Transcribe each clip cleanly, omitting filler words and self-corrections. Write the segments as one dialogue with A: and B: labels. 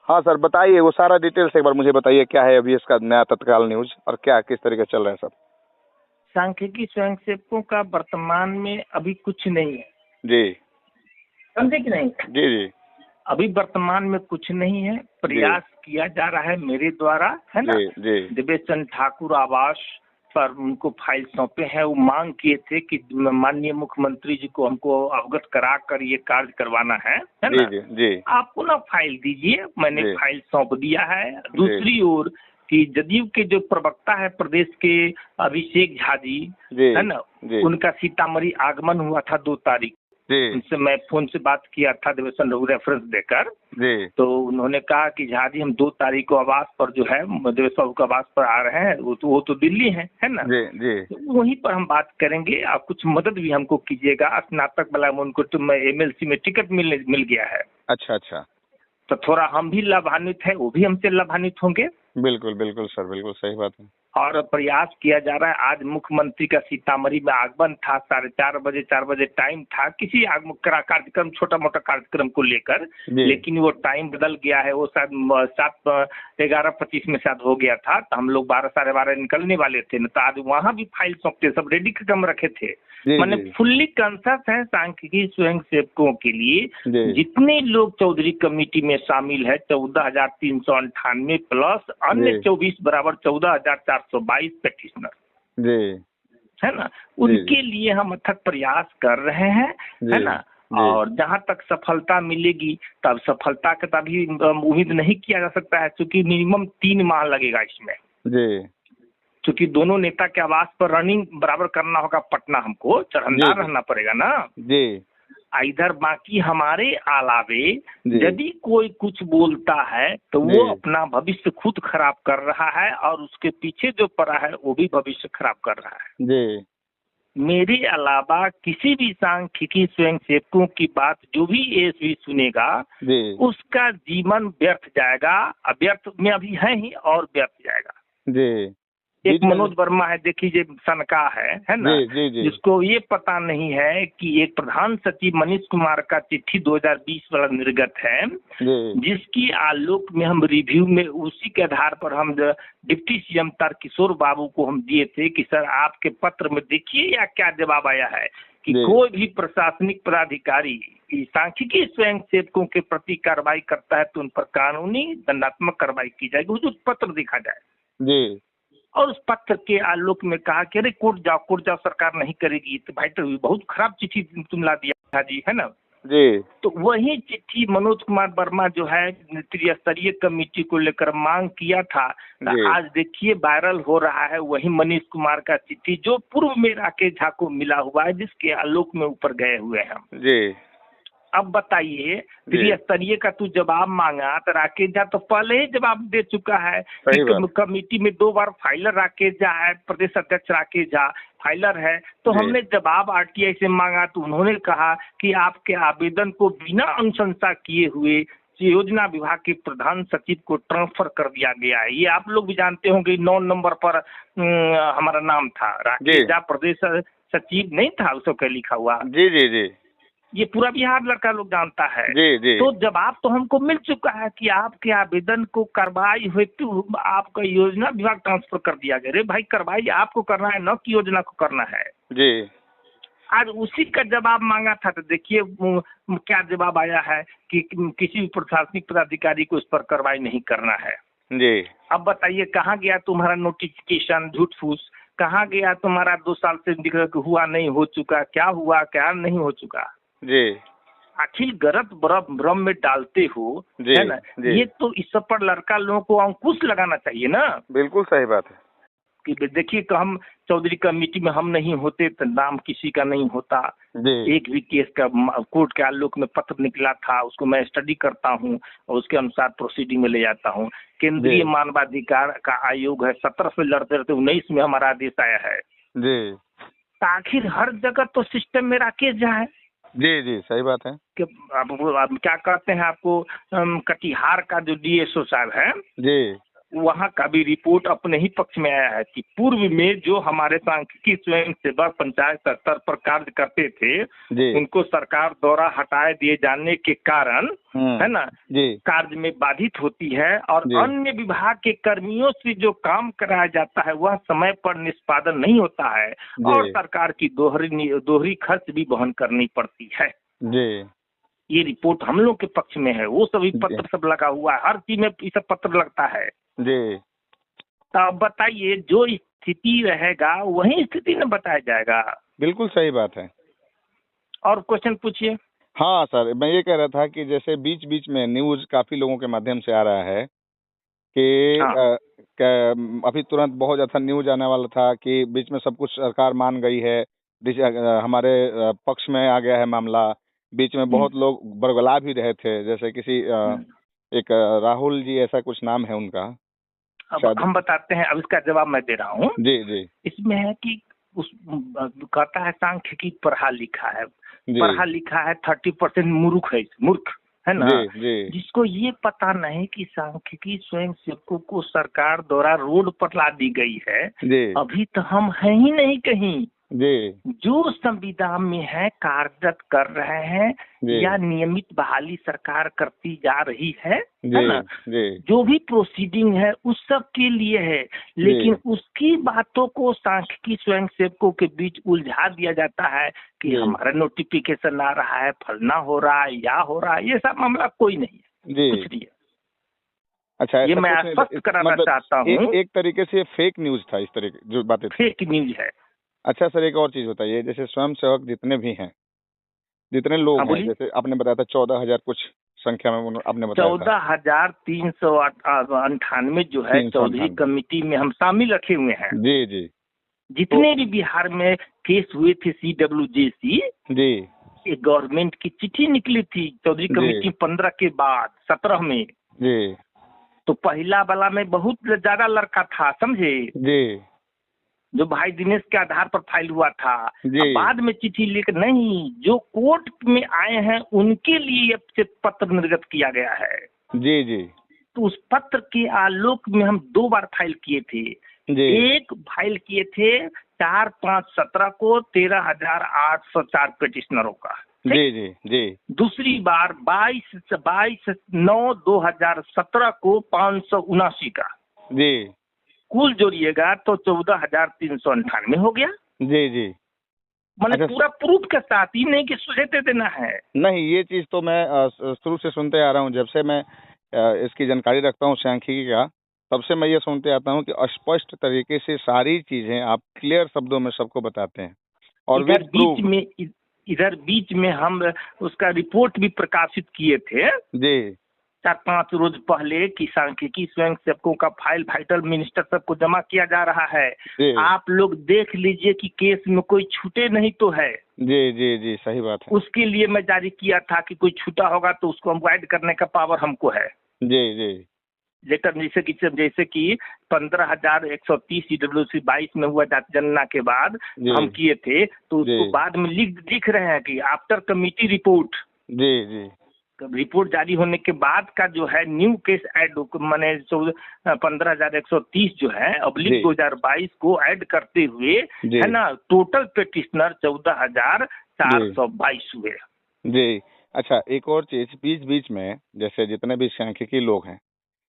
A: हाँ सर बताइए, वो सारा डिटेल्स एक बार मुझे बताइए, क्या है अभी इसका नया तत्काल न्यूज और क्या किस तरीके चल रहा है सब।
B: सांख्यिकी स्वयंसेवकों का वर्तमान में अभी कुछ नहीं है
A: जी
B: समझे कि नहीं।
A: जी जी
B: अभी वर्तमान में कुछ नहीं है, प्रयास किया जा रहा है मेरे द्वारा, है ना।
A: जी जी
B: दिव्य चंद ठाकुर आवास पर उनको फाइल सौंपे हैं। वो मांग किए थे कि माननीय मुख्यमंत्री जी को हमको अवगत करा कर ये कार्य करवाना है
A: जी
B: ना।
A: जी जी
B: आप पुनः फाइल दीजिए, मैंने
A: जी
B: फाइल सौंप दिया है।
A: जी
B: दूसरी ओर कि जदयू के जो प्रवक्ता है प्रदेश के अभिषेक झा जी,
A: जी
B: है ना,
A: जी
B: उनका सीतामढ़ी आगमन हुआ था 2 तारीख।
A: जी
B: उनसे मैं फोन से बात किया था देवेशन रघु रेफरेंस देकर।
A: जी
B: तो उन्होंने कहा कि झा जी हम 2 तारीख को आवास पर जो है देवेश बाबू के आवास पर आ रहे हैं। वो तो दिल्ली है ना।
A: जी जी
B: तो वहीं पर हम बात करेंगे। आप कुछ मदद भी हमको कीजिएगा। स्नातक वाला में उनको तो MLC में टिकट मिल गया है।
A: अच्छा अच्छा,
B: तो थोड़ा हम भी लाभान्वित है, वो भी हमसे लाभान्वित होंगे।
A: बिल्कुल बिल्कुल सर, बिल्कुल सही बात है।
B: और प्रयास किया जा रहा है। आज मुख्यमंत्री का सीतामढ़ी में आगमन था, 4:30 4 बजे टाइम था किसी कार्यक्रम, छोटा मोटा कार्यक्रम को लेकर, लेकिन वो टाइम बदल गया है। वो शायद 11:25 में शायद हो गया था। तो हम लोग 12 साढ़े 12 निकलने वाले थे न। तो आज वहाँ भी फाइल सौंपते सब रेडी कम रखे थे। मैंने फुल्ली कॉन्शियस है सांख्यिकी स्वयं सेवकों के लिए। जितने लोग चौधरी कमेटी में शामिल है 14,398 प्लस अन्य 24 बराबर 14,422 पेटिशनर है ना, उनके लिए हम अथक प्रयास कर रहे हैं, है ना। और जहां तक सफलता मिलेगी तब सफलता का तभी उम्मीद नहीं किया जा सकता है, क्योंकि मिनिमम 3 माह लगेगा इसमें। क्योंकि दोनों नेता के आवास पर रनिंग बराबर करना होगा पटना, हमको चढ़नदार रहना पड़ेगा ना जी। इधर बाकी हमारे अलावे यदि कोई कुछ बोलता है तो वो अपना भविष्य खुद खराब कर रहा है और उसके पीछे जो पड़ा है वो भी भविष्य खराब कर रहा है जी। मेरे अलावा किसी भी सांख्यिकी स्वयं सेवकों की बात जो भी एसवी सुनेगा उसका जीवन व्यर्थ जाएगा। व्यर्थ में अभी है ही और व्यर्थ जाएगा जी। एक मनोज वर्मा है, देखिए सनका है ना जी। जिसको ये पता नहीं है कि एक प्रधान सचिव मनीष कुमार का चिट्ठी 2020 वाला निर्गत है, जिसकी आलोक में हम रिव्यू में उसी के आधार पर हम डिप्टी सीएम तारकिशोर बाबू को हम दिए थे कि सर आपके पत्र में देखिए या क्या जवाब आया है कि कोई भी प्रशासनिक पदाधिकारी सांख्यिकी स्वयं सेवकों के प्रति कार्रवाई करता है तो उन पर कानूनी दंडात्मक कार्रवाई की जाएगी। उस पत्र देखा जाए जी। और उस पत्र के आलोक में कहा कि अरे कोर्ट जाओ सरकार नहीं करेगी। तो भाई तो बहुत खराब चिट्ठी तुम ला दिया था जी, है ना जी। तो वही चिट्ठी मनोज कुमार वर्मा जो है त्रिस्तरीय कमेटी को लेकर मांग किया था। तो आज देखिए वायरल हो रहा है वही मनीष कुमार का चिट्ठी जो पूर्व में राकेश झा को मिला हुआ है, जिसके आलोक में ऊपर गए हुए हैं हम जी। अब बताइए त्रिस्तरीय का तू जवाब मांगा तो राकेश झा तो पहले ही जवाब दे चुका है कि कमेटी में 2 बार फाइलर राकेश झा है, प्रदेश अध्यक्ष राकेश झा फाइलर है। तो हमने जवाब RTI से मांगा तो उन्होंने कहा कि आपके आवेदन को बिना अनुशंसा किए हुए योजना विभाग के प्रधान सचिव को ट्रांसफर कर दिया गया है। ये आप लोग भी जानते होंगे 9 नंबर पर हमारा नाम था, राकेश झा प्रदेश सचिव नहीं था उस पर लिखा हुआ जी जी जी। ये पूरा बिहार लड़का लोग जानता है जी जी। तो जवाब तो हमको मिल चुका है कि आपके आवेदन को कार्रवाई हेतु आपका योजना विभाग ट्रांसफर कर दिया गया। रे भाई कार्रवाई आपको करना है, न कि योजना को करना है जी। आज उसी का जवाब मांगा था तो देखिए क्या जवाब आया है कि किसी भी प्रशासनिक पदाधिकारी को इस पर कार्रवाई नहीं करना है जी। अब बताइए कहाँ गया तुम्हारा नोटिफिकेशन झूठ फूस, कहाँ गया तुम्हारा 2 साल से दिख रहा हुआ नहीं हो चुका, क्या हुआ क्या नहीं हो चुका जी। आखिर गलत भ्रम में डालते हो है ना जी। ये तो इस सब पर लड़का लोगों को अंकुश लगाना चाहिए ना। बिल्कुल सही बात है कि देखिए कि हम चौधरी कमेटी में हम नहीं होते तो नाम किसी का नहीं होता जी। एक भी केस का कोर्ट के आलोक में पत्र निकला था, उसको मैं स्टडी करता हूँ और उसके अनुसार प्रोसीडिंग में ले जाता हूँ। केंद्रीय मानवाधिकार का आयोग है, 17 से लड़ते रहते 19 में हमारा आदेश आया है जी। आखिर हर जगह तो सिस्टम में राकेश झा है जी जी। सही बात है कि आप क्या कहते हैं आपको कटिहार का जो DSO साहब है जी, वहाँ का भी रिपोर्ट अपने ही पक्ष में आया है कि पूर्व में जो हमारे सांख्यिकी स्वयं सेवक पंचायत स्तर पर कार्य करते थे, उनको सरकार द्वारा हटाए दिए जाने के कारण, है ना, कार्य में बाधित होती है और अन्य विभाग के कर्मियों से जो काम कराया जाता है वह समय पर निष्पादन नहीं होता है और सरकार की दोहरी खर्च भी वहन करनी पड़ती है। ये रिपोर्ट हम लोग के पक्ष में है। वो सभी पत्र सब लगा हुआ है, हर चीज में ये सब पत्र लगता है जी। तो अब बताइए, जो स्थिति रहेगा वही स्थिति में बताया जाएगा।
A: बिल्कुल सही बात है।
B: और क्वेश्चन पूछिए।
A: हाँ सर, मैं ये कह रहा था कि जैसे बीच बीच में न्यूज काफी लोगों के माध्यम से आ रहा है कि अभी तुरंत बहुत ज्यादा न्यूज आने वाला था कि बीच में सब कुछ सरकार मान गई है, हमारे पक्ष में आ गया है मामला। बीच में बहुत लोग बरगला भी रहे थे, जैसे किसी एक राहुल जी ऐसा कुछ नाम है उनका।
B: अब हम बताते हैं, अब इसका जवाब मैं दे रहा हूँ।
A: जी जी।
B: इसमें है कि उस कहता है सांख्यिकी पढ़ा लिखा है, 30% मूर्ख है ना जी। जिसको ये पता नहीं कि सांख्यिकी स्वयं सेवकों को सरकार द्वारा रोड पर ला दी गई है जी। अभी तो हम हैं ही नहीं कहीं जी। जो संविदा में है कार्यरत कर रहे हैं या नियमित बहाली सरकार करती जा रही है ना जी। जो भी प्रोसीडिंग है उस सब के लिए है, लेकिन उसकी बातों को सांख्यिकी स्वयं सेवकों के बीच उलझा दिया जाता है कि हमारा नोटिफिकेशन आ रहा है, फलना हो रहा है या हो रहा है। ये सब मामला कोई नहीं है, कुछ नहीं है।
A: अच्छा,
B: ये मैं आश्वस्त कराना चाहता हूँ।
A: एक तरीके से फेक न्यूज था, इस तरीके जो बातें
B: फेक न्यूज है।
A: अच्छा सर, एक और चीज बताइए, जैसे स्वयं सेवक जितने भी हैं, जितने लोग हैं, जैसे आपने बताया था 14,000 कुछ संख्या में आपने बताया
B: 14,398 जो है चौधरी कमेटी में हम शामिल रखे हुए हैं
A: जी जी।
B: जितने भी बिहार में केस हुए थे CWJC
A: जी,
B: एक गवर्नमेंट की चिट्ठी निकली थी चौधरी कमेटी 15 के बाद 17 में जी। तो पहला वाला में बहुत ज्यादा लड़का था, समझे जी, जो भाई दिनेश के आधार पर फाइल हुआ था। बाद में चिट्ठी लेकर नहीं, जो कोर्ट में आए हैं उनके लिए से पत्र निर्गत किया गया है जी जी। तो उस पत्र के आलोक में हम 2 बार फाइल किए थे जी। एक फाइल किए थे 4/5/17 को 13,804 पेटिशनरों का
A: जी जी जी।
B: दूसरी बार 22/9/2017 को 579 का जी। कुल जोड़िएगा तो 14,398 हो गया जी जी। मैंने पूरा प्रूफ के साथ ही, नहीं कि सुझाव देना है।
A: नहीं, ये चीज तो मैं शुरू से सुनते आ रहा हूँ, जब से मैं इसकी जानकारी रखता हूँ सांख्यिकी का, तब से मैं ये सुनते आता हूँ कि स्पष्ट तरीके से सारी चीजें आप क्लियर शब्दों में सबको बताते हैं। और
B: इधर बीच में हम उसका रिपोर्ट भी प्रकाशित किए थे जी 4-5 रोज पहले कि सांख्यिकी स्वयं सेवकों का फाइल वाइटल मिनिस्टर सबको जमा किया जा रहा है, आप लोग देख लीजिए कि केस में कोई छूटे नहीं तो है जी जी जी। सही बात है। उसके लिए मैं जारी किया था कि कोई छूटा होगा तो उसको हम गाइड करने का पावर हमको है जी जी। लेटर जैसे कि 15,130 CWC 22 में हुआ जनगणना के बाद हम किए थे, तो उसको बाद में लिख रहे हैं कि आफ्टर कमिटी रिपोर्ट जी जी। रिपोर्ट जारी होने के बाद का जो है न्यू केस ऐड मैंने 15,130 जो है / 2022 को ऐड करते हुए है ना, टोटल पेटिशनर 14,422 हुए
A: जी। अच्छा, एक और चीज, बीच बीच में जैसे जितने भी सांख्यिकी लोग हैं,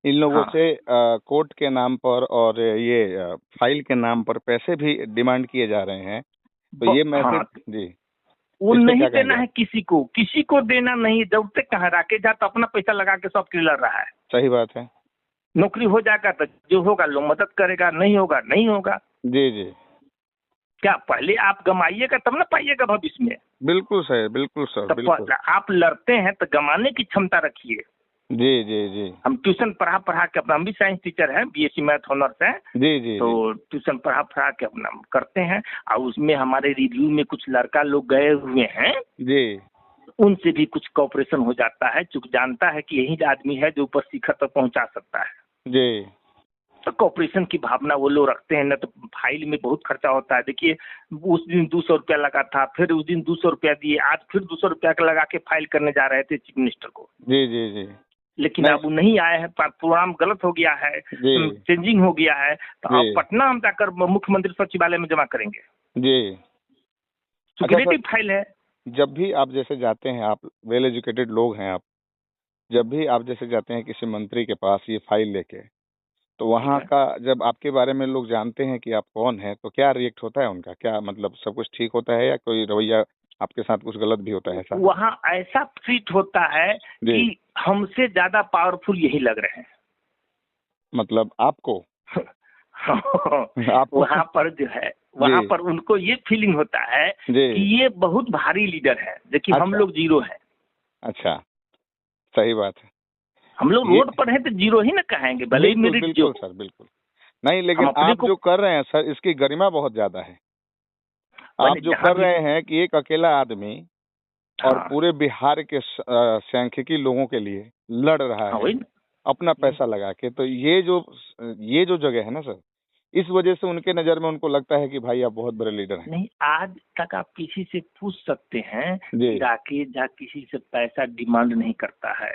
A: इन लोगों से कोर्ट के नाम पर और ये फाइल के नाम पर पैसे भी डिमांड किए जा रहे हैं, तो ये मैसेज जी
B: वो नहीं देना है किसी को देना नहीं, जब तक कहाँ राके जा तो अपना पैसा लगा के सब लड़ रहा है।
A: सही बात है।
B: नौकरी हो जाएगा तो जो होगा लोग मदद करेगा, नहीं होगा नहीं होगा
A: जी जी।
B: क्या पहले आप गमाइएगा तब ना पाइएगा भविष्य में।
A: बिल्कुल सर, बिल्कुल सर, बिल्कुल।
B: आप लड़ते हैं तो गमाने की क्षमता रखिए
A: जी जी जी।
B: हम ट्यूशन पढ़ा के अपना, हम भी साइंस टीचर हैं, BSc मैथ ऑनर्स है
A: जी जी।
B: तो ट्यूशन पढ़ा के अपना करते हैं, और उसमें हमारे रिव्यू में कुछ लड़का लोग गए हुए हैं जी, उनसे भी कुछ कॉपरेशन हो जाता है, चूंकि जानता है कि यही आदमी है जो ऊपर शिखर तक पहुंचा सकता है जी, तो कॉपरेशन की भावना वो लोग रखते हैं। न तो फाइल में बहुत खर्चा होता है। देखिए उस दिन 200 रुपया लगा था, फिर उस दिन 200 रुपया दिए, आज फिर 200 रुपया का लगा के फाइल करने जा रहे थे चीफ मिनिस्टर को।
A: जी जी जी।
B: लेकिन अब नहीं आए हैं, प्रोग्राम गलत हो गया है, चेंजिंग हो गया है, तो अब पटना हम जाकर मुख्यमंत्री सचिवालय में जमा करेंगे
A: जी।
B: सिक्योरिटी फाइल है।
A: जब भी आप जैसे जाते हैं, आप वेल एजुकेटेड लोग हैं, आप जब भी आप जैसे जाते हैं किसी मंत्री के पास ये फाइल लेके, तो वहाँ का जब आपके बारे में लोग जानते हैं कि आप कौन हैं, तो क्या रिएक्ट होता है उनका? क्या मतलब सब कुछ ठीक होता है या कोई रवैया आपके साथ कुछ गलत भी होता है? ऐसा
B: वहाँ ऐसा ट्रीट होता है कि हमसे ज्यादा पावरफुल यही लग रहे हैं।
A: मतलब आपको
B: आपको वहाँ पर जो है, वहाँ पर उनको ये फीलिंग होता है कि ये बहुत भारी लीडर है, देखिए हम लोग जीरो है।
A: अच्छा, सही बात है।
B: हम लोग रोड पर हैं तो जीरो ही ना कहेंगे, भले ही मेरिट जो।
A: बिल्कुल सर, बिल्कुल नहीं, लेकिन आप जो कर रहे हैं सर, इसकी गरिमा बहुत ज्यादा है। आप जो कर रहे हैं कि एक अकेला आदमी और पूरे बिहार के सांख्यिकी लोगों के लिए लड़ रहा है अपना पैसा लगा के, तो ये जो जगह है ना सर, इस वजह से उनके नजर में उनको लगता है कि भाई आप बहुत बड़े लीडर हैं।
B: नहीं, आज तक आप किसी से पूछ सकते हैं कि राकेश झा किसी से पैसा डिमांड नहीं करता है।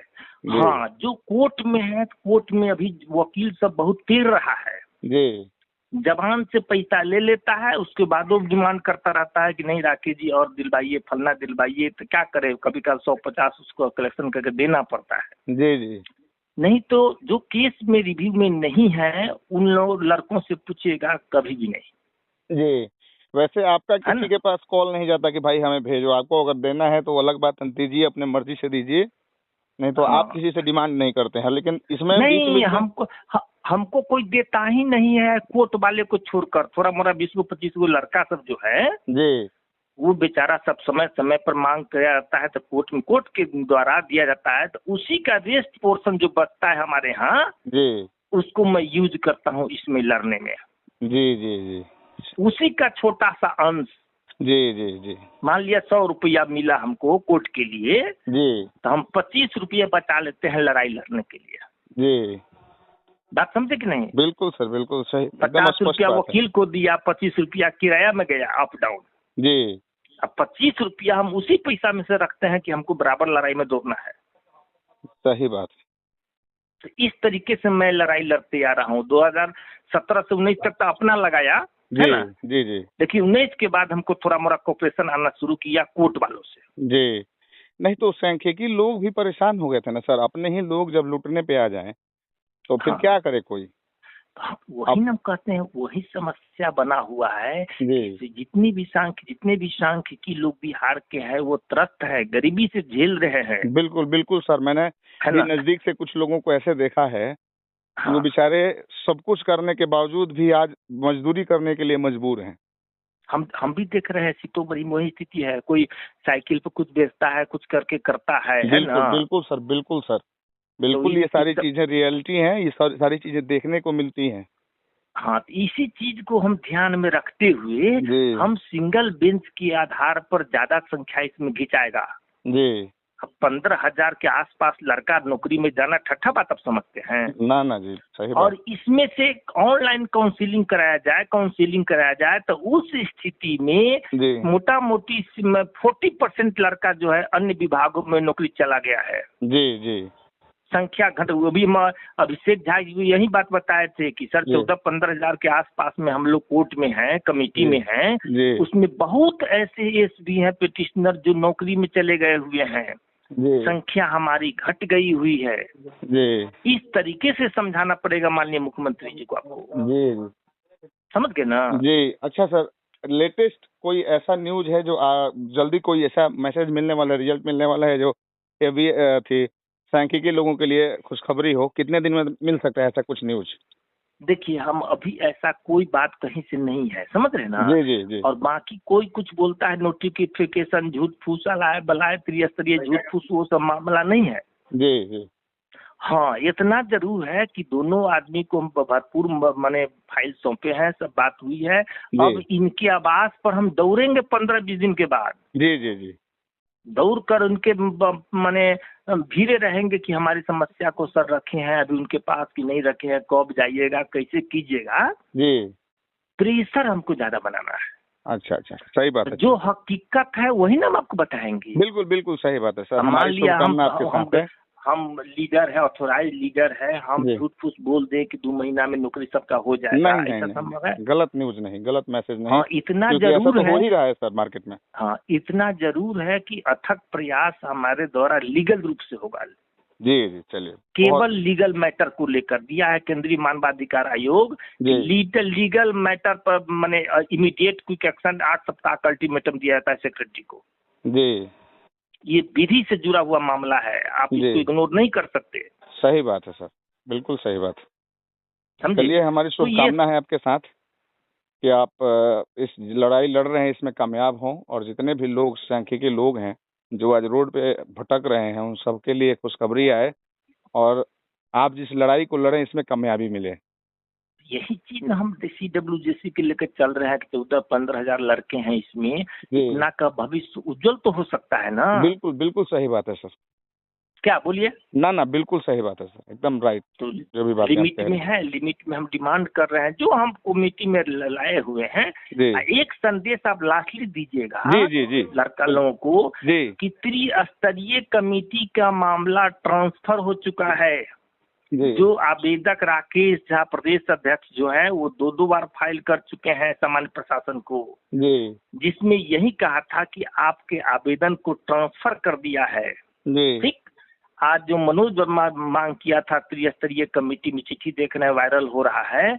B: हाँ, जो कोर्ट में है, कोर्ट में अभी वकील सब बहुत तेज रहा है जी, जबान से पैसा ले लेता है, उसके बाद वो डिमांड करता रहता है कि नहीं राकेश जी और दिलवाइए, फलना दिलवाइए, तो क्या करे, कभी कभी 150 उसको कलेक्शन करके देना पड़ता है जी जी। नहीं तो जो केस में रिव्यू में नहीं है, उन लोग लड़कों से पूछिएगा, कभी भी नहीं
A: जी। वैसे आपका किसी के पास कॉल नहीं जाता कि भाई हमें भेजो? आपको अगर देना है तो अलग बात, दीजिए, अपने मर्जी से दीजिए, नहीं तो आप किसी से डिमांड नहीं करते हैं। लेकिन इसमें
B: नहीं, हमको कोई देता ही नहीं है, कोर्ट वाले को छोड़कर। थोड़ा मोड़ा 20-25 लड़का सब जो है जी, वो बेचारा सब समय समय पर मांग किया जाता है, तो कोर्ट के द्वारा दिया जाता है, तो उसी का रेस्ट पोर्शन जो बचता है हमारे यहाँ जी, उसको मैं यूज करता हूँ इसमें लड़ने में जी जी जी। उसी का छोटा सा अंश जी जी जी। मान लिया 100 रुपया मिला हमको कोर्ट के लिए जी, तो हम 25 रुपये बचा लेते हैं लड़ाई लड़ने के लिए जी। बात समझे कि नहीं?
A: बिल्कुल सर, बिल्कुल सही।
B: 50 रुपया वकील को दिया, 25 रुपया किराया में गया अप डाउन जी। अब 25 रुपया हम उसी पैसा में से रखते हैं कि हमको बराबर लड़ाई में दौड़ना है।
A: सही बात।
B: तो इस तरीके से मैं लड़ाई लड़ते आ रहा हूँ। 2017 से 19 तक तो अपना लगाया है ना जी जी। देखिए 19 के बाद हमको थोड़ा मोड़ा कोऑपरेशन आना शुरू किया कोर्ट वालों से
A: जी। नहीं तो सांख्यिकी लोग भी परेशान हो गए थे ना सर, अपने ही लोग जब लूटने पे आ जाएं तो फिर क्या करे कोई?
B: वही हम कहते हैं, वही समस्या बना हुआ है। जितने भी सांख्यिकी लोग बिहार के हैं वो त्रस्त है, गरीबी से झेल रहे हैं।
A: बिल्कुल बिल्कुल सर, मैंने नजदीक से कुछ लोगों को ऐसे देखा है वो बेचारे सब कुछ करने के बावजूद भी आज मजदूरी करने के लिए मजबूर हैं।
B: हम भी देख रहे हैं, सीतोमढ़ी में वही स्थिति है। कोई साइकिल पे कुछ बेचता है, कुछ करके करता है
A: बिल्कुल बिल्कुल सर, बिल्कुल सर, बिल्कुल। तो ये सारी चीजें रियलिटी हैं, ये सारी चीजें देखने को मिलती हैं।
B: हाँ, तो इसी चीज को हम ध्यान में रखते हुए हम सिंगल बेंच के आधार पर ज्यादा संख्या इसमें घिंचाएगा जी। अब 15,000 के आसपास लड़का नौकरी में जाना ठट्ठा बात आप समझते हैं? ना जी, सही बात। और इसमें से ऑनलाइन काउंसलिंग कराया जाए तो उस स्थिति में मोटा मोटी 40% लड़का जो है अन्य विभागों में नौकरी चला गया है जी जी। संख्या घट, वो भी अभिषेक झा यही बात बताए थे कि सर 14-15 हजार के आसपास में हम लोग कोर्ट में हैं, कमेटी में हैं, उसमें बहुत ऐसे एसबी हैं पिटिशनर जो नौकरी में चले गए हुए हैं, संख्या हमारी घट गई हुई है जी। इस तरीके से समझाना पड़ेगा माननीय मुख्यमंत्री जी को, आपको जी, समझ गए ना
A: जी। अच्छा सर, लेटेस्ट कोई ऐसा न्यूज है जो जल्दी कोई ऐसा मैसेज मिलने वाला, रिजल्ट मिलने वाला है जो अभी थी सांख्यिकी लोगों के लिए खुशखबरी हो? कितने दिन में मिल सकता है ऐसा कुछ न्यूज?
B: देखिए, हम अभी ऐसा कोई बात कहीं से नहीं है, समझ रहे ना
A: जी जी जी।
B: और बाकी कोई कुछ बोलता है नोटिफिकेशन झूठ फूस बलाए त्रिस्तरीय झूठ फूस, वो सब मामला नहीं है जी जी। हाँ, इतना जरूर है कि दोनों आदमी को हम भरपूर माने फाइल सौंपे हैं, सब बात हुई है। अब इनके आवास पर हम दौड़ेंगे 15-20 दिन के बाद जी जी जी, दौड़ कर उनके माने भीड़े रहेंगे कि हमारी समस्या को सर रखे हैं अभी उनके पास कि नहीं रखे हैं, कब जाइएगा, कैसे कीजिएगा जी। प्रेशर हमको ज्यादा बनाना है।
A: अच्छा अच्छा, सही बात है।
B: जो हकीकत है वही ना हम आपको बताएंगे।
A: बिल्कुल बिल्कुल सही बात है सर,
B: मान लिया हम हम लीडर है, ऑथोराइज लीडर है, हम झूठ फूस बोल दे कि 2 महीना में नौकरी सबका हो जाएगा, ऐसा संभव है?
A: गलत न्यूज नहीं, गलत मैसेज नहीं।
B: हाँ, इतना जरूर है,
A: हो ही रहा है सर मार्केट में।
B: हाँ, इतना जरूर है कि अथक प्रयास हमारे द्वारा लीगल रूप से होगा।
A: जी जी, चलिए।
B: केवल लीगल मैटर को लेकर दिया है केंद्रीय मानवाधिकार आयोग, लीगल मैटर पर माने इमीडिएट क्विक एक्शन 8 सप्ताह का अल्टीमेटम दिया जाता है सेक्रेटरी को जी। ये विधि से जुड़ा हुआ मामला है, आप इसको इग्नोर नहीं कर सकते।
A: सही बात है सर, बिल्कुल सही बात। चलिए, हमारी शुभकामना है आपके साथ कि आप इस लड़ाई लड़ रहे हैं इसमें कामयाब हों, और जितने भी लोग सांख्यिकी लोग हैं जो आज रोड पे भटक रहे हैं उन सबके लिए खुशखबरी आए और आप जिस लड़ाई को लड़े इसमें कामयाबी मिले।
B: यही चीज हम CWJC के लेकर चल रहे हैं कि 14-15 हजार लड़के हैं इसमें, इतना का भविष्य उज्जवल तो हो सकता है ना।
A: बिल्कुल बिल्कुल सही बात है सर।
B: क्या बोलिए?
A: ना बिल्कुल सही बात है सर, एकदम राइट।
B: तो जो भी बात लिमिट में है, लिमिट में हम डिमांड कर रहे हैं जो हम कमेटी में लाए हुए हैं। एक संदेश आप लास्टली दीजिएगा
A: जी
B: लड़का लोगों को कि त्रिस्तरीय कमेटी का मामला ट्रांसफर हो चुका है। जो आवेदक राकेश झा प्रदेश अध्यक्ष जो है वो 2 बार फाइल कर चुके हैं सामान्य प्रशासन को, जिसमें यही कहा था कि आपके आवेदन को ट्रांसफर कर दिया है। ठीक, आज जो मनोज वर्मा मांग किया था त्रिस्तरीय कमेटी में, चिट्ठी देखने वायरल हो रहा है,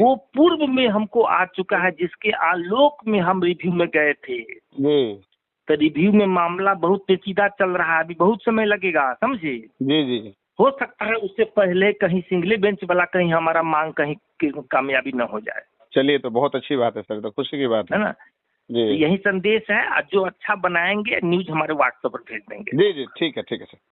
B: वो पूर्व में हमको आ चुका है, जिसके आलोक में हम रिव्यू में गए थे। तो रिव्यू में मामला बहुत पेचीदा चल रहा है, अभी बहुत समय लगेगा, समझे। जी हो सकता है उससे पहले कहीं सिंगल बेंच वाला कहीं हमारा मांग कहीं कामयाबी न हो जाए।
A: चलिए, तो बहुत अच्छी बात है सर, तो खुशी की बात है
B: ना। जी, तो यही संदेश है, जो अच्छा बनाएंगे न्यूज हमारे व्हाट्सएप पर भेज देंगे।
A: जी ठीक है सर।